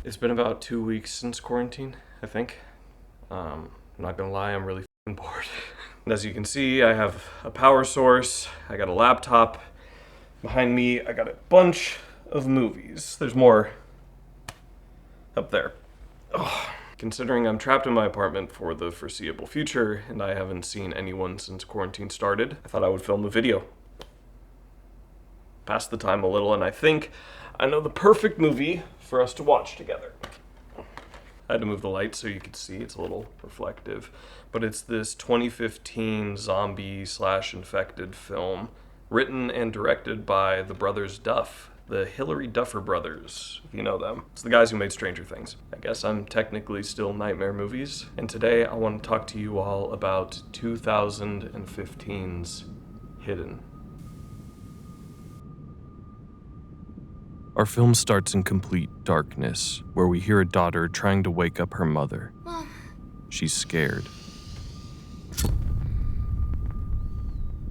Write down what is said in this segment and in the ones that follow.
It's been about 2 weeks since quarantine, I think. I'm not gonna lie, I'm really bored. And as you can see, I have a power source, I got a laptop. Behind me, I got a bunch of movies. There's more up there. Ugh. Considering I'm trapped in my apartment for the foreseeable future and I haven't seen anyone since quarantine started, I thought I would film a video. Pass the time a little, and I think I know the perfect movie for us to watch together. I had to move the light so you could see, it's a little reflective, but it's this 2015 zombie/infected film written and directed by the brothers Duff, the Hilary Duffer brothers, if you know them. It's the guys who made Stranger Things. I guess I'm technically still nightmare movies, and today I want to talk to you all about 2015's Hidden. Our film starts in complete darkness, where we hear a daughter trying to wake up her mother. Mom. She's scared.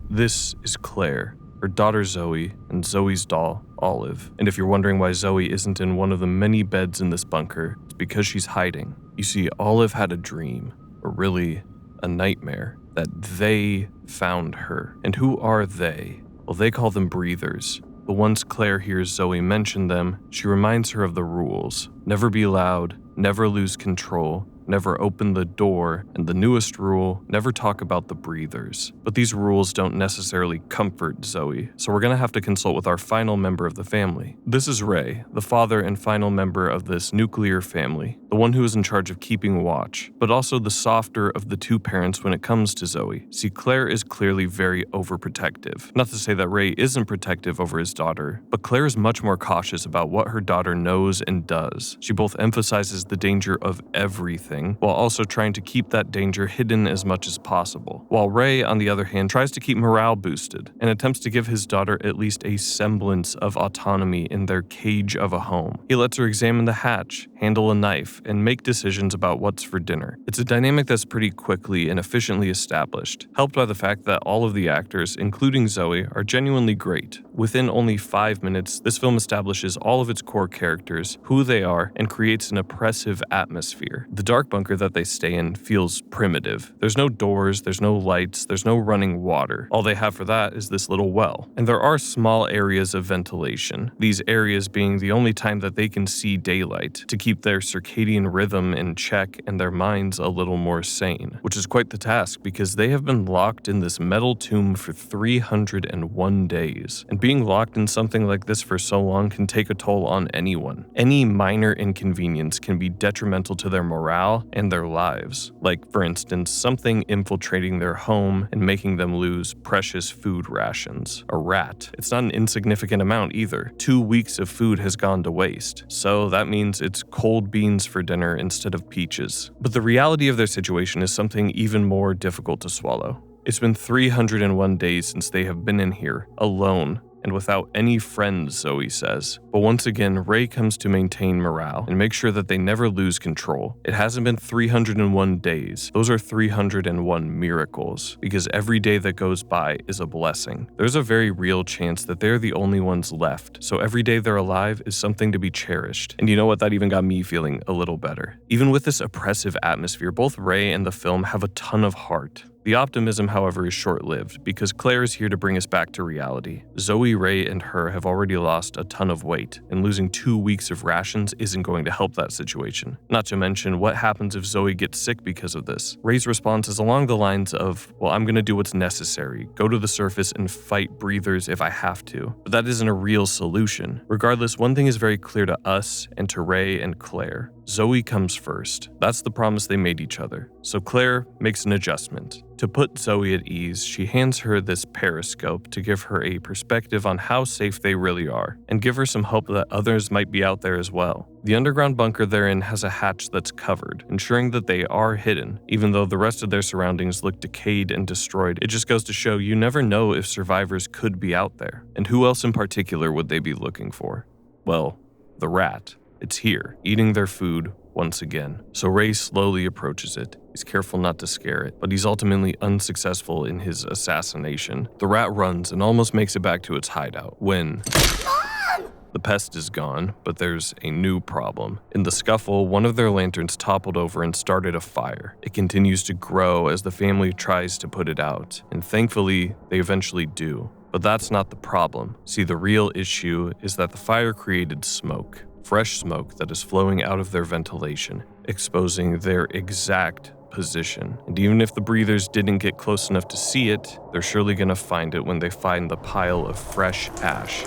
This is Claire, her daughter Zoe, and Zoe's doll, Olive. And if you're wondering why Zoe isn't in one of the many beds in this bunker, it's because she's hiding. You see, Olive had a dream, or really, a nightmare, that they found her. And who are they? Well, they call them breathers. But once Claire hears Zoe mention them, she reminds her of the rules. Never be loud, never lose control, never open the door, and the newest rule, never talk about the breathers. But these rules don't necessarily comfort Zoe, so we're gonna have to consult with our final member of the family. This is Ray, the father and final member of this nuclear family, the one who is in charge of keeping watch, but also the softer of the two parents when it comes to Zoe. See, Claire is clearly very overprotective. Not to say that Ray isn't protective over his daughter, but Claire is much more cautious about what her daughter knows and does. She both emphasizes the danger of everything, while also trying to keep that danger hidden as much as possible. While Ray, on the other hand, tries to keep morale boosted and attempts to give his daughter at least a semblance of autonomy in their cage of a home. He lets her examine the hatch, handle a knife, and make decisions about what's for dinner. It's a dynamic that's pretty quickly and efficiently established, helped by the fact that all of the actors, including Zoe, are genuinely great. Within only 5 minutes, this film establishes all of its core characters, who they are, and creates an oppressive atmosphere. The dark bunker that they stay in feels primitive. There's no doors, there's no lights, there's no running water. All they have for that is this little well. And there are small areas of ventilation, these areas being the only time that they can see daylight, to keep their circadian rhythm in check and their minds a little more sane. Which is quite the task, because they have been locked in this metal tomb for 301 days. And being locked in something like this for so long can take a toll on anyone. Any minor inconvenience can be detrimental to their morale and their lives. Like, for instance, something infiltrating their home and making them lose precious food rations. A rat. It's not an insignificant amount either. 2 weeks of food has gone to waste. So that means it's cold beans for dinner instead of peaches. But the reality of their situation is something even more difficult to swallow. It's been 301 days since they have been in here, alone, and without any friends, Zoe says. But once again, Ray comes to maintain morale and make sure that they never lose control. It hasn't been 301 days. Those are 301 miracles, because every day that goes by is a blessing. There's a very real chance that they're the only ones left, so every day they're alive is something to be cherished. And you know what? That even got me feeling a little better. Even with this oppressive atmosphere, both Ray and the film have a ton of heart. The optimism, however, is short-lived, because Claire is here to bring us back to reality. Zoe, Ray, and her have already lost a ton of weight, and losing 2 weeks of rations isn't going to help that situation. Not to mention, what happens if Zoe gets sick because of this? Ray's response is along the lines of, well, I'm gonna do what's necessary, go to the surface and fight breathers if I have to. But that isn't a real solution. Regardless, one thing is very clear to us and to Ray and Claire. Zoe comes first. That's the promise they made each other. So Claire makes an adjustment. To put Zoe at ease, she hands her this periscope to give her a perspective on how safe they really are, and give her some hope that others might be out there as well. The underground bunker they're in has a hatch that's covered, ensuring that they are hidden. Even though the rest of their surroundings look decayed and destroyed, it just goes to show you never know if survivors could be out there. And who else in particular would they be looking for? Well, the rat. It's here, eating their food once again. So Ray slowly approaches it. He's careful not to scare it, but he's ultimately unsuccessful in his assassination. The rat runs and almost makes it back to its hideout when... Mom! The pest is gone, but there's a new problem. In the scuffle, one of their lanterns toppled over and started a fire. It continues to grow as the family tries to put it out, and thankfully, they eventually do. But that's not the problem. See, the real issue is that the fire created smoke. Fresh smoke that is flowing out of their ventilation, exposing their exact position. And even if the breathers didn't get close enough to see it, they're surely gonna find it when they find the pile of fresh ash.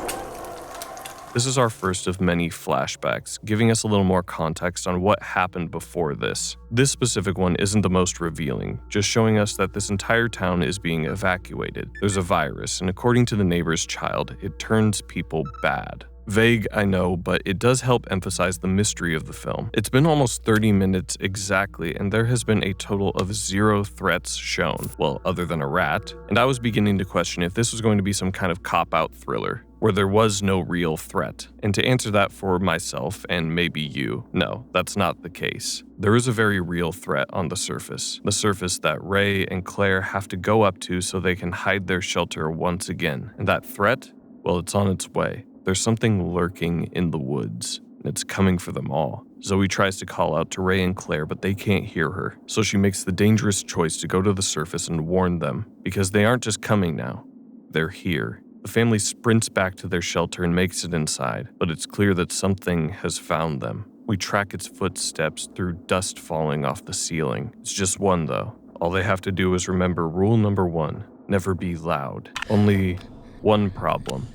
This is our first of many flashbacks, giving us a little more context on what happened before this. This specific one isn't the most revealing, just showing us that this entire town is being evacuated. There's a virus, and according to the neighbor's child, it turns people bad. Vague, I know, but it does help emphasize the mystery of the film. It's been almost 30 minutes exactly, and there has been a total of 0 threats shown, well, other than a rat, and I was beginning to question if this was going to be some kind of cop-out thriller, where there was no real threat. And to answer that for myself, and maybe you, no, that's not the case. There is a very real threat on the surface that Ray and Claire have to go up to so they can hide their shelter once again. And that threat, well, it's on its way. There's something lurking in the woods, and it's coming for them all. Zoe tries to call out to Ray and Claire, but they can't hear her, so she makes the dangerous choice to go to the surface and warn them, because they aren't just coming now, they're here. The family sprints back to their shelter and makes it inside, but it's clear that something has found them. We track its footsteps through dust falling off the ceiling. It's just one, though. All they have to do is remember rule number 1, never be loud. Only one problem.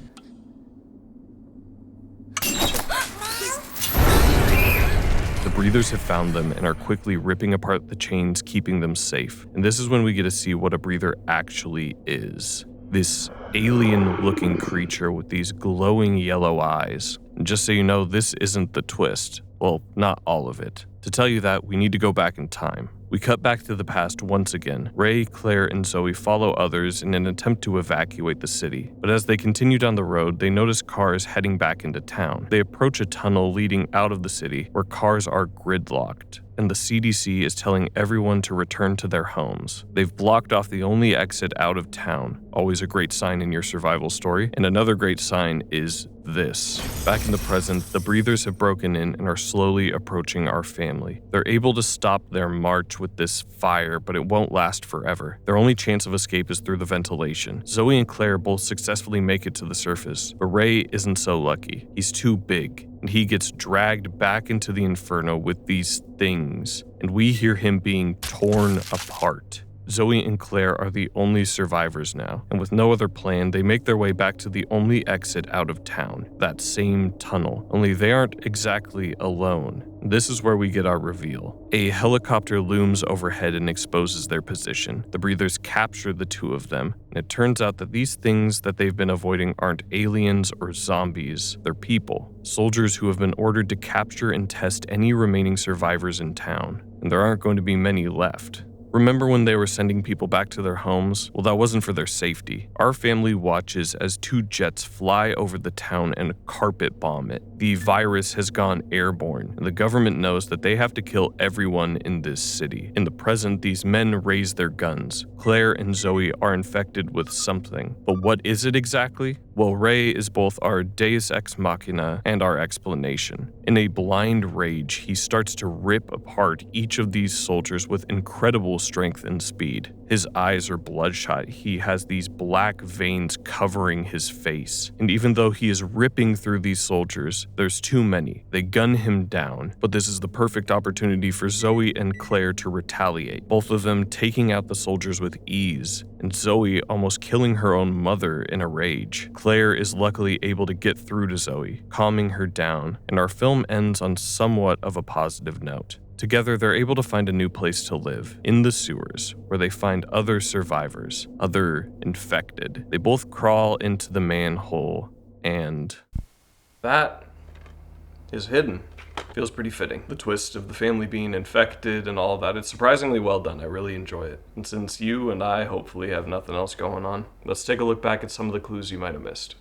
The breathers have found them and are quickly ripping apart the chains keeping them safe. And this is when we get to see what a breather actually is. This alien-looking creature with these glowing yellow eyes. And just so you know, this isn't the twist. Well, not all of it. To tell you that, we need to go back in time. We cut back to the past once again. Ray, Claire, and Zoe follow others in an attempt to evacuate the city. But as they continue down the road, they notice cars heading back into town. They approach a tunnel leading out of the city where cars are gridlocked, and the CDC is telling everyone to return to their homes. They've blocked off the only exit out of town. Always a great sign in your survival story. And another great sign is this. Back in the present, the breathers have broken in and are slowly approaching our family. They're able to stop their march with this fire, but it won't last forever. Their only chance of escape is through the ventilation. Zoe and Claire both successfully make it to the surface, but Ray isn't so lucky. He's too big, and he gets dragged back into the inferno with these things, and we hear him being torn apart. Zoe and Claire are the only survivors now, and with no other plan, they make their way back to the only exit out of town, that same tunnel, only they aren't exactly alone. This is where we get our reveal. A helicopter looms overhead and exposes their position. The breathers capture the two of them, and it turns out that these things that they've been avoiding aren't aliens or zombies, they're people. Soldiers who have been ordered to capture and test any remaining survivors in town, and there aren't going to be many left. Remember when they were sending people back to their homes? Well, that wasn't for their safety. Our family watches as 2 jets fly over the town and carpet bomb it. The virus has gone airborne, and the government knows that they have to kill everyone in this city. In the present, these men raise their guns. Claire and Zoe are infected with something. But what is it exactly? Well, Ray is both our deus ex machina and our explanation. In a blind rage, he starts to rip apart each of these soldiers with incredible strength and speed. His eyes are bloodshot. He has these black veins covering his face. And even though he is ripping through these soldiers, there's too many. They gun him down. But this is the perfect opportunity for Zoe and Claire to retaliate, both of them taking out the soldiers with ease, and Zoe almost killing her own mother in a rage. Claire is luckily able to get through to Zoe, calming her down, and our film ends on somewhat of a positive note. Together, they're able to find a new place to live, in the sewers, where they find other survivors, other infected. They both crawl into the manhole, and that is hidden. Feels pretty fitting. The twist of the family being infected and all of that, it's surprisingly well done. I really enjoy it. And since you and I hopefully have nothing else going on, let's take a look back at some of the clues you might have missed.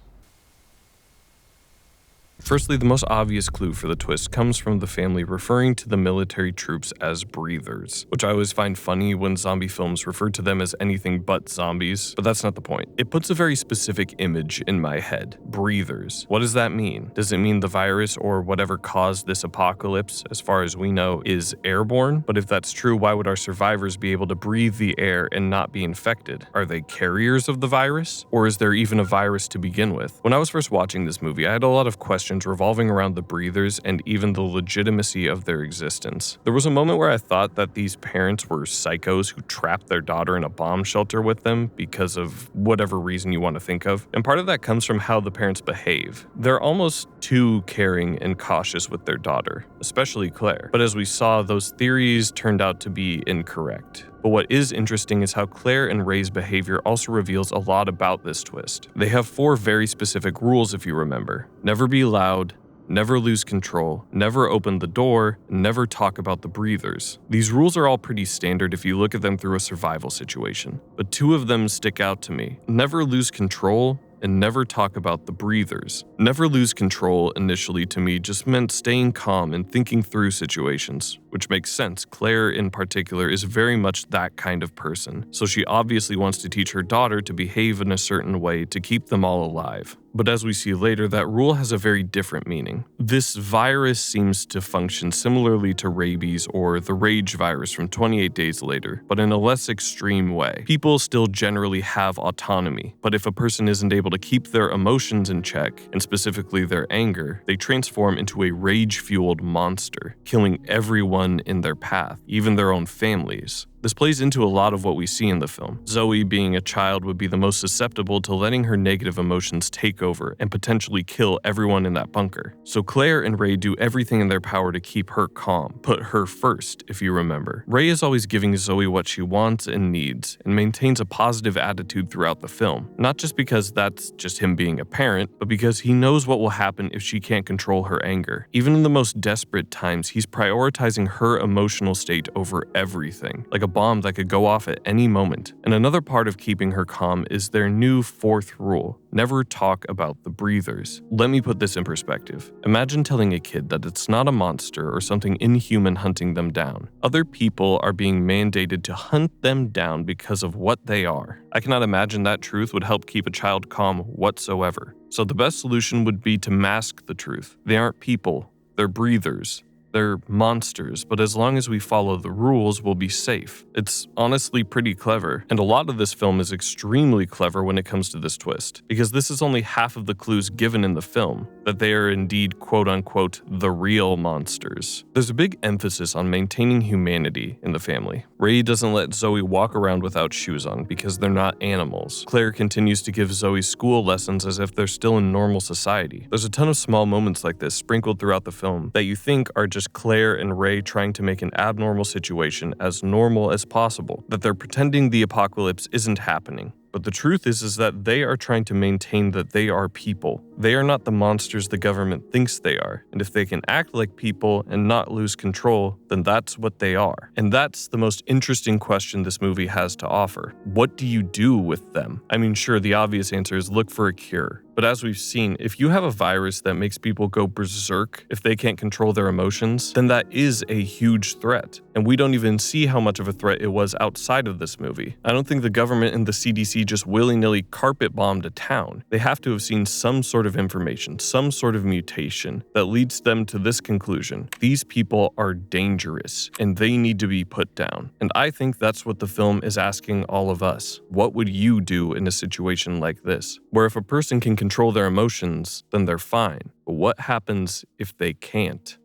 Firstly, the most obvious clue for the twist comes from the family referring to the military troops as breathers, which I always find funny when zombie films refer to them as anything but zombies, but that's not the point. It puts a very specific image in my head. Breathers. What does that mean? Does it mean the virus or whatever caused this apocalypse, as far as we know, is airborne? But if that's true, why would our survivors be able to breathe the air and not be infected? Are they carriers of the virus? Or is there even a virus to begin with? When I was first watching this movie, I had a lot of questions revolving around the breathers and even the legitimacy of their existence. There was a moment where I thought that these parents were psychos who trapped their daughter in a bomb shelter with them because of whatever reason you want to think of, and part of that comes from how the parents behave. They're almost too caring and cautious with their daughter, especially Claire. But as we saw, those theories turned out to be incorrect. But what is interesting is how Claire and Ray's behavior also reveals a lot about this twist. They have 4 very specific rules, if you remember. Never be loud, never lose control, never open the door, and never talk about the breathers. These rules are all pretty standard if you look at them through a survival situation, but 2 of them stick out to me. Never lose control and never talk about the breathers. Never lose control initially to me just meant staying calm and thinking through situations, which makes sense. Claire in particular is very much that kind of person, so she obviously wants to teach her daughter to behave in a certain way to keep them all alive. But as we see later, that rule has a very different meaning. This virus seems to function similarly to rabies or the rage virus from 28 Days Later, but in a less extreme way. People still generally have autonomy, but if a person isn't able to keep their emotions in check, and specifically their anger, they transform into a rage-fueled monster, killing everyone in their path, even their own families. This plays into a lot of what we see in the film. Zoe, being a child, would be the most susceptible to letting her negative emotions take over and potentially kill everyone in that bunker. So Claire and Ray do everything in their power to keep her calm, put her first, if you remember. Ray is always giving Zoe what she wants and needs, and maintains a positive attitude throughout the film. Not just because that's just him being a parent, but because he knows what will happen if she can't control her anger. Even in the most desperate times, he's prioritizing her emotional state over everything, like a bomb that could go off at any moment. And another part of keeping her calm is their new 4th rule: never talk about the breathers. Let me put this in perspective. Imagine telling a kid that it's not a monster or something inhuman hunting them down. Other people are being mandated to hunt them down because of what they are. I cannot imagine that truth would help keep a child calm whatsoever. So the best solution would be to mask the truth. They aren't people, they're breathers. They're monsters, but as long as we follow the rules, we'll be safe. It's honestly pretty clever, and a lot of this film is extremely clever when it comes to this twist, because this is only half of the clues given in the film, that they are indeed quote-unquote the real monsters. There's a big emphasis on maintaining humanity in the family. Ray doesn't let Zoe walk around without shoes on because they're not animals. Claire continues to give Zoe school lessons as if they're still in normal society. There's a ton of small moments like this sprinkled throughout the film that you think are just Claire and Ray trying to make an abnormal situation as normal as possible, that they're pretending the apocalypse isn't happening. But the truth is that they are trying to maintain that they are people. They are not the monsters the government thinks they are. And if they can act like people and not lose control, then that's what they are. And that's the most interesting question this movie has to offer. What do you do with them? I mean, sure, the obvious answer is look for a cure. But as we've seen, if you have a virus that makes people go berserk if they can't control their emotions, then that is a huge threat. And we don't even see how much of a threat it was outside of this movie. I don't think the government and the CDC just willy-nilly carpet bombed a town. They have to have seen some sort of information, some sort of mutation that leads them to this conclusion. These people are dangerous and they need to be put down. And I think that's what the film is asking all of us. What would you do in a situation like this? Where if a person can control their emotions, then they're fine. But what happens if they can't?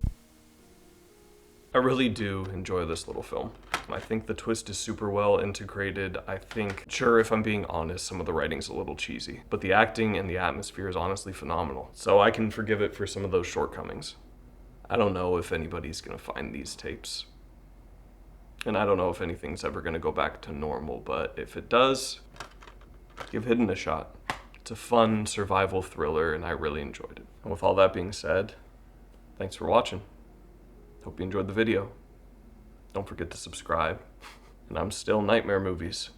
I really do enjoy this little film. I think the twist is super well integrated. I think, sure, if I'm being honest, some of the writing's a little cheesy, but the acting and the atmosphere is honestly phenomenal. So I can forgive it for some of those shortcomings. I don't know if anybody's gonna find these tapes. And I don't know if anything's ever gonna go back to normal, but if it does, give Hidden a shot. It's a fun survival thriller and I really enjoyed it. And with all that being said, thanks for watching. Hope you enjoyed the video. Don't forget to subscribe. And I'm still Nightmare Movies.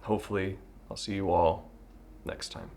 Hopefully, I'll see you all next time.